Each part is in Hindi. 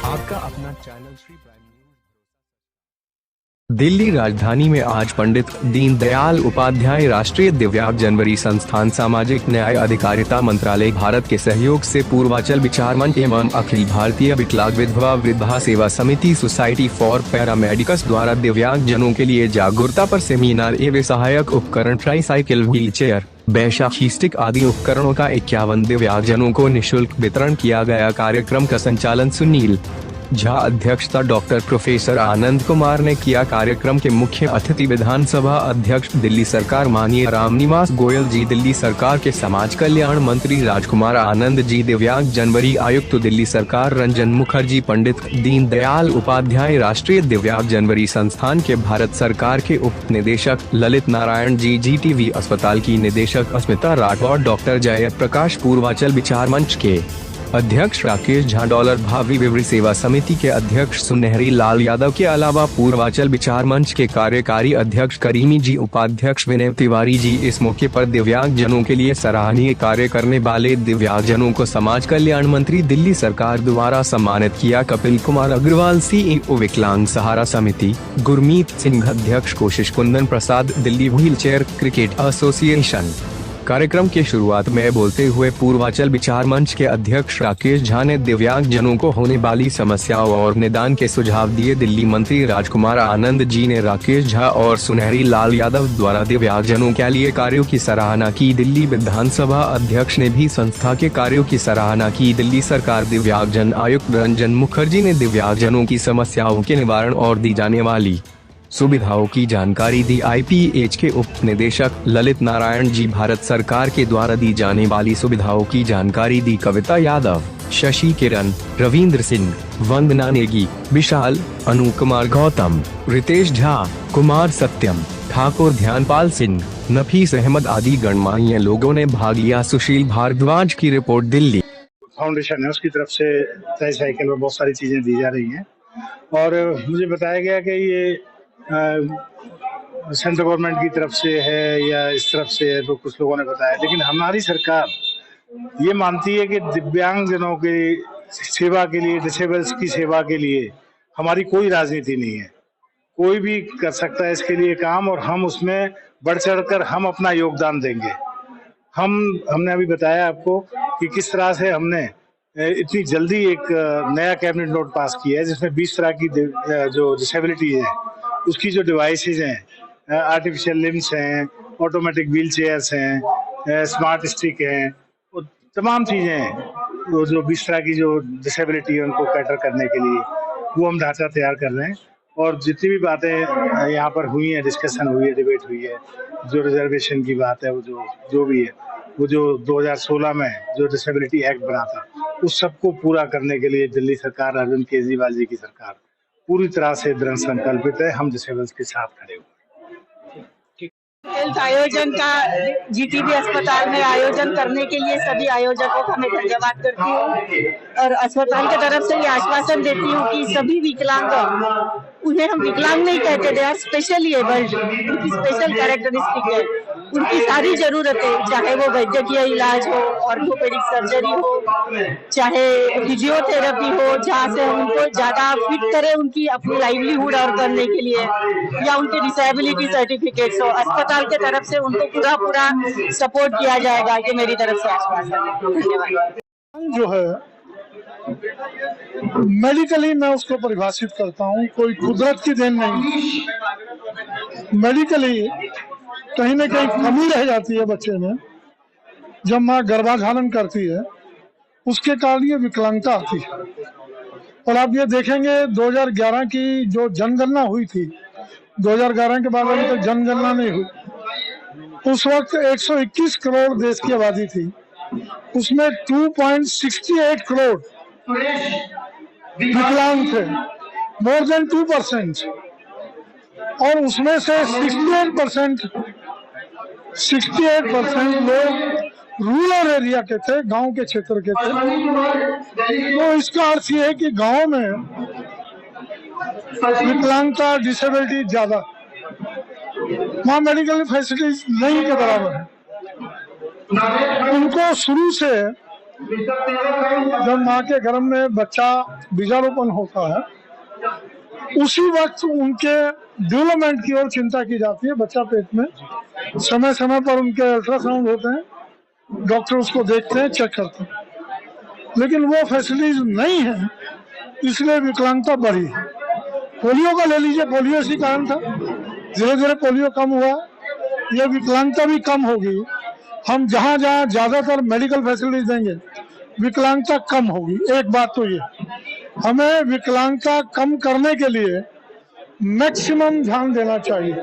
आपका अपना channel Shri prime news. Delhi राजधानी में आज पंडित दीनदयाल उपाध्याय राष्ट्रीय दिव्यांग जनवरी संस्थान सामाजिक न्याय अधिकारिता मंत्रालय भारत के सहयोग से पूर्वांचल विचार मंच एवं अखिल भारतीय विकलांग विधवा वृद्धा सेवा समिति सोसाइटी फॉर पैरामेडिकस द्वारा दिव्यांग जनों के लिए जागरूकता पर सेमिनार एवं सहायक उपकरण tricycle, wheel chair, Baisakhi stick आदि उपकरणों का 51 दिव्यांग जनों को निःशुल्क वितरण किया गया। कार्यक्रम का संचालन सुनील झा अध्यक्षता डॉक्टर प्रोफेसर आनंद कुमार ने किया। कार्यक्रम के मुख्य अतिथि विधानसभा अध्यक्ष दिल्ली सरकार माननीय रामनिवास गोयल जी, दिल्ली सरकार के समाज कल्याण मंत्री राजकुमार आनंद जी, दिव्यांग जनवरी आयुक्त दिल्ली सरकार रंजन मुखर्जी, पंडित दीनदयाल उपाध्याय राष्ट्रीय दिव्यांग जनवरी संस्थान के भारत सरकार के उप निदेशक ललित नारायण जी, GTV अस्पताल की निदेशक अस्मिता राठौड़, डॉक्टर जयप्रकाश, पूर्वांचल विचार मंच के अध्यक्ष राकेश झा, डॉलर भावी विवरी सेवा समिति के अध्यक्ष सुनहरी लाल यादव के अलावा पूर्वांचल विचार मंच के कार्यकारी अध्यक्ष करीमी जी, उपाध्यक्ष विनय तिवारी जी। इस मौके पर दिव्यांग जनों के लिए सराहनीय कार्य करने वाले दिव्यांग जनों को समाज कल्याण मंत्री दिल्ली सरकार द्वारा सम्मानित किया। कपिल कुमार अग्रवाल CEO विकलांग सहारा समिति, गुरमीत सिंह अध्यक्ष, कोशिश Kundan Prasad Delhi wheel chair cricket association. कार्यक्रम के शुरुआत में बोलते हुए पूर्वांचल विचार मंच के अध्यक्ष राकेश झा ने दिव्यांग जनों को होने वाली समस्याओं और निदान के सुझाव दिए। दिल्ली मंत्री राजकुमार आनंद जी ने राकेश झा और सुनहरी लाल यादव द्वारा दिव्यांग जनों के लिए कार्यों की सराहना की। दिल्ली विधानसभा अध्यक्ष ने भी संस्था के कार्यों की सराहना की। दिल्ली सरकार दिव्यांग जन आयुक्त रंजन मुखर्जी ने दिव्यांग जनों की समस्याओं के निवारण और दी जाने वाली सुविधाओं की जानकारी दी। IPH के उप निदेशक ललित नारायण जी, भारत सरकार के द्वारा दी जाने वाली सुविधाओं की जानकारी दी। कविता यादव, शशि किरण, रविंद्र सिंह, वंदना नेगी, विशाल, अनु कुमार गौतम, रितेश झा, कुमार सत्यम, ठाकुर ध्यानपाल सिंह, नफीस अहमद आदि गणमान्य लोगों ने भाग लिया। सुशील भारद्वाज की रिपोर्ट। दिल्ली फाउंडेशन है, उसकी तरफ से ट्राईसाइकिल में बहुत सारी चीजें दी जा रही हैं और मुझे बताया गया कि ये सेंट्रल गवर्नमेंट की तरफ से है या इस तरफ से है, तो कुछ लोगों ने बताया, लेकिन हमारी सरकार ये मानती है कि दिव्यांग जनों की सेवा के लिए, डिसेबल्स की सेवा के लिए हमारी कोई राजनीति नहीं है। कोई भी कर सकता है इसके लिए काम और हम उसमें बढ़ चढ़कर हम अपना योगदान देंगे। हमने अभी बताया आपको कि किस तरह से हमने इतनी जल्दी एक नया कैबिनेट नोट पास किया है जिसमें 20 तरह की जो डिसेबिलिटी है उसकी जो डिवाइसेज हैं, आर्टिफिशियल लिम्स हैं, ऑटोमेटिक व्हील चेयर्स हैं, स्मार्ट स्टिक हैं, वो तमाम चीज़ें हैं वो जो 20 तरह की जो डिसेबिलिटी है उनको कैटर करने के लिए वो हम ढांचा तैयार कर रहे हैं। और जितनी भी बातें यहाँ पर हुई हैं, डिस्कशन हुई है, डिबेट हुई है, जो रिजर्वेशन की बात है, वो जो भी है, वो जो 2016 में जो डिसेबिलिटी एक्ट बना था उस सबको पूरा करने के लिए दिल्ली सरकार, अरविंद केजरीवाल जी की सरकार पूरी तरह से दृढ़ संकल्पित है। हम डिसेबल्स के साथ खड़े हुए। हेल्थ आयोजन का GTV अस्पताल में आयोजन करने के लिए सभी आयोजकों का मैं धन्यवाद करती हूँ और अस्पताल की तरफ से ये आश्वासन देती हूँ कि सभी विकलांग, उन्हें हम विकलांग नहीं कहते, दे आर स्पेशली एबल्ड, उनकी स्पेशल कैरेक्टरिस्टिक है, उनकी सारी जरूरतें, चाहे वो वैद्यकीय इलाज हो, ऑर्थोपेडिक सर्जरी हो, चाहे फिजियोथेरेपी हो, जहाँ से हम उनको ज्यादा फिट करें उनकी अपनी लाइवलीहुड और करने के लिए, या उनकी डिसेबिलिटी सर्टिफिकेट्स हो, अस्पताल के तरफ से उनको पूरा सपोर्ट किया जाएगा। ये मेरी तरफ से आश्वासन है। धन्यवाद। जो है मेडिकली मैं उसको परिभाषित करता हूँ, कोई कुदरत की देन नहीं। मेडिकली कहीं न कहीं कमी रह जाती है बच्चे में, जब माँ गर्भाधारण करती है उसके कारण ये विकलांगता आती है। और आप ये देखेंगे 2011 की जो जनगणना हुई थी, 2011 के बाद अभी तक जनगणना नहीं हुई, उस वक्त 121 करोड़ देश की आबादी थी, उसमें 2.68 करोड़ विकलांग थे, मोर देन 2%। और उसमें से 68% लोग रूरल एरिया के थे, गांव के क्षेत्र के थे। तो इसका अर्थ ये है कि गांव में विकलांगता, डिसेबिलिटी ज्यादा, वहाँ मेडिकल फैसिलिटीज नहीं के बराबर है। उनको शुरू से जब माँ के गर्भ में बच्चा बीजारोपण होता है उसी वक्त उनके डेवलपमेंट की ओर चिंता की जाती है। बच्चा पेट में समय समय पर उनके अल्ट्रासाउंड होते हैं, डॉक्टर उसको देखते हैं, चेक करते हैं, लेकिन वो फैसिलिटीज नहीं है, इसलिए विकलांगता बढ़ी। पोलियो का ले लीजिए, पोलियो इसी कारण था, धीरे धीरे पोलियो कम हुआ, ये विकलांगता भी कम होगी। हम जहाँ जहाँ ज्यादातर मेडिकल फैसिलिटीज देंगे विकलांगता कम होगी। एक बात तो ये, हमें विकलांगता कम करने के लिए मैक्सिमम ध्यान देना चाहिए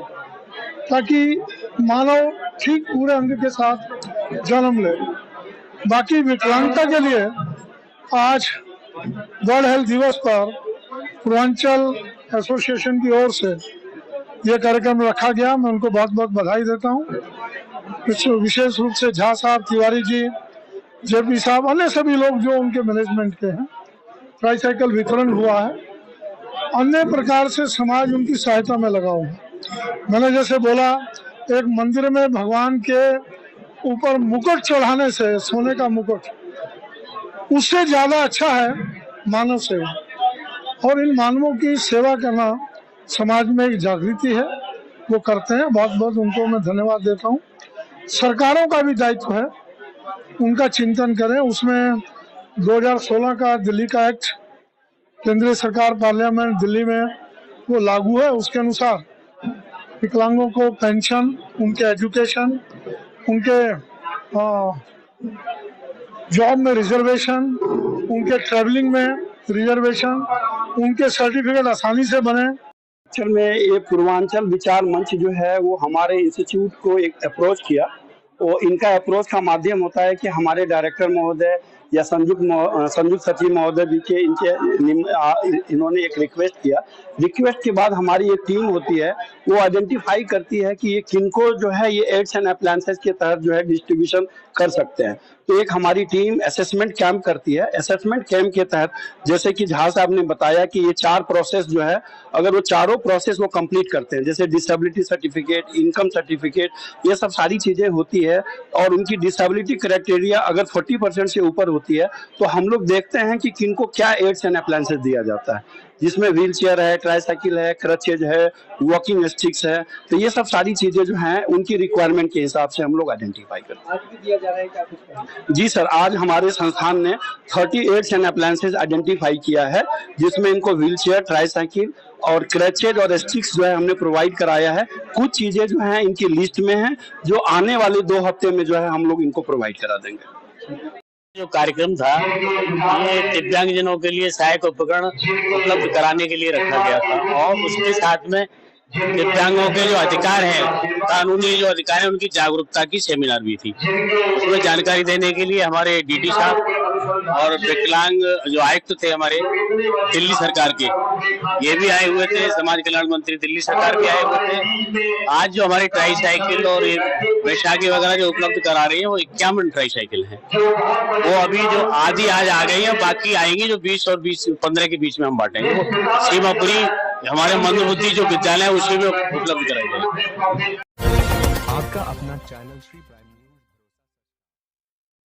ताकि मानव ठीक पूरे अंग के साथ जन्म ले। बाकी विकलांगता के लिए आज वर्ल्ड हेल्थ दिवस पर पूर्वांचल एसोसिएशन की ओर से ये कार्यक्रम रखा गया। मैं उनको बहुत बहुत बधाई देता हूँ। विशेष रूप से झा साहब, तिवारी जी, जेपी साहब, अन्य सभी लोग जो उनके मैनेजमेंट के हैं। ट्राईसाइकिल वितरण हुआ है, अन्य प्रकार से समाज उनकी सहायता में लगा हुआ है। मैंने जैसे बोला, एक मंदिर में भगवान के ऊपर मुकुट चढ़ाने से, सोने का मुकुट, उससे ज्यादा अच्छा है मानव सेवा। और इन मानवों की सेवा करना समाज में एक जागृति है, वो करते हैं। बहुत बहुत उनको मैं धन्यवाद देता हूँ। सरकारों का भी दायित्व है, उनका चिंतन करें। उसमें 2016 का दिल्ली का एक्ट, केंद्रीय सरकार पार्लियामेंट दिल्ली में वो लागू है। उसके अनुसार विकलांगों को पेंशन, उनके एजुकेशन, उनके जॉब में रिजर्वेशन, उनके ट्रैवलिंग में रिजर्वेशन, उनके सर्टिफिकेट आसानी से बने। एक्चुअल में ये पूर्वांचल विचार मंच जो है वो हमारे इंस्टीट्यूट को एक अप्रोच किया। वो इनका अप्रोच का माध्यम होता है कि हमारे डायरेक्टर महोदय या संयुक्त सचिव महोदय भी के इन्होंने एक रिक्वेस्ट किया। रिक्वेस्ट के बाद हमारी एक टीम होती है, वो आइडेंटिफाई करती है कि ये किनको जो है ये एड्स एंड अप्लायंसेस के तहत जो है डिस्ट्रीब्यूशन कर सकते हैं। तो एक हमारी टीम असेसमेंट कैंप करती है। असेसमेंट कैंप के तहत जैसे कि झा साहब ने बताया कि ये 4 प्रोसेस जो है, अगर वो चारों प्रोसेस वो कंप्लीट करते हैं, जैसे डिसेबिलिटी सर्टिफिकेट, इनकम सर्टिफिकेट, ये सब सारी चीजें होती है, और उनकी डिसेबिलिटी क्राइटेरिया अगर 40% से ऊपर होती है तो हम लोग देखते हैं कि किनको क्या एड्स एंड अप्लायंसेस दिया जाता है, जिसमें व्हील चेयर है, ट्राईसाइकिल है, क्रचेज है, वॉकिंग स्टिक्स है। तो ये सब सारी चीजें जो हैं उनकी रिक्वायरमेंट के हिसाब से हम लोग आइडेंटिफाई करते हैं। आज भी दिया जा रहा है क्या कुछ? जी सर, आज हमारे संस्थान ने 30 एड्स एंड अप्लायंसेस आइडेंटिफाई किया है, जिसमें इनको व्हील चेयर, ट्राईसाइकिल और क्रचेज और स्टिक्स जो है हमने प्रोवाइड कराया है। कुछ चीजें जो हैं इनकी लिस्ट में हैं, जो आने वाले 2 हफ्ते में जो है हम लोग इनको प्रोवाइड करा देंगे। जो कार्यक्रम था ये दिव्यांगजनों के लिए सहायक उपकरण उपलब्ध कराने के लिए रखा गया था, और उसके साथ में दिव्यांगों के जो अधिकार हैं, कानूनी जो अधिकार हैं, उनकी जागरूकता की सेमिनार भी थी। उसमें जानकारी देने के लिए हमारे डीटी साहब और विकलांग जो आयुक्त थे हमारे दिल्ली सरकार के, ये भी आए हुए थे। समाज कल्याण मंत्री दिल्ली सरकार के आए हुए थे। आज जो हमारी ट्राईसाइकिल और वैशाखी वगैरह जो उपलब्ध करा रही है वो 51 ट्राईसाइकिल है। वो अभी जो आधी आज आ गई है, बाकी आएंगी जो 20 और 15 के बीच में हम बांटेंगे। वो सीमापुरी हमारे मंदबुद्धि जो विद्यालय है उसी में उपलब्ध कराई जाएगी। आपका अपना चैनल श्री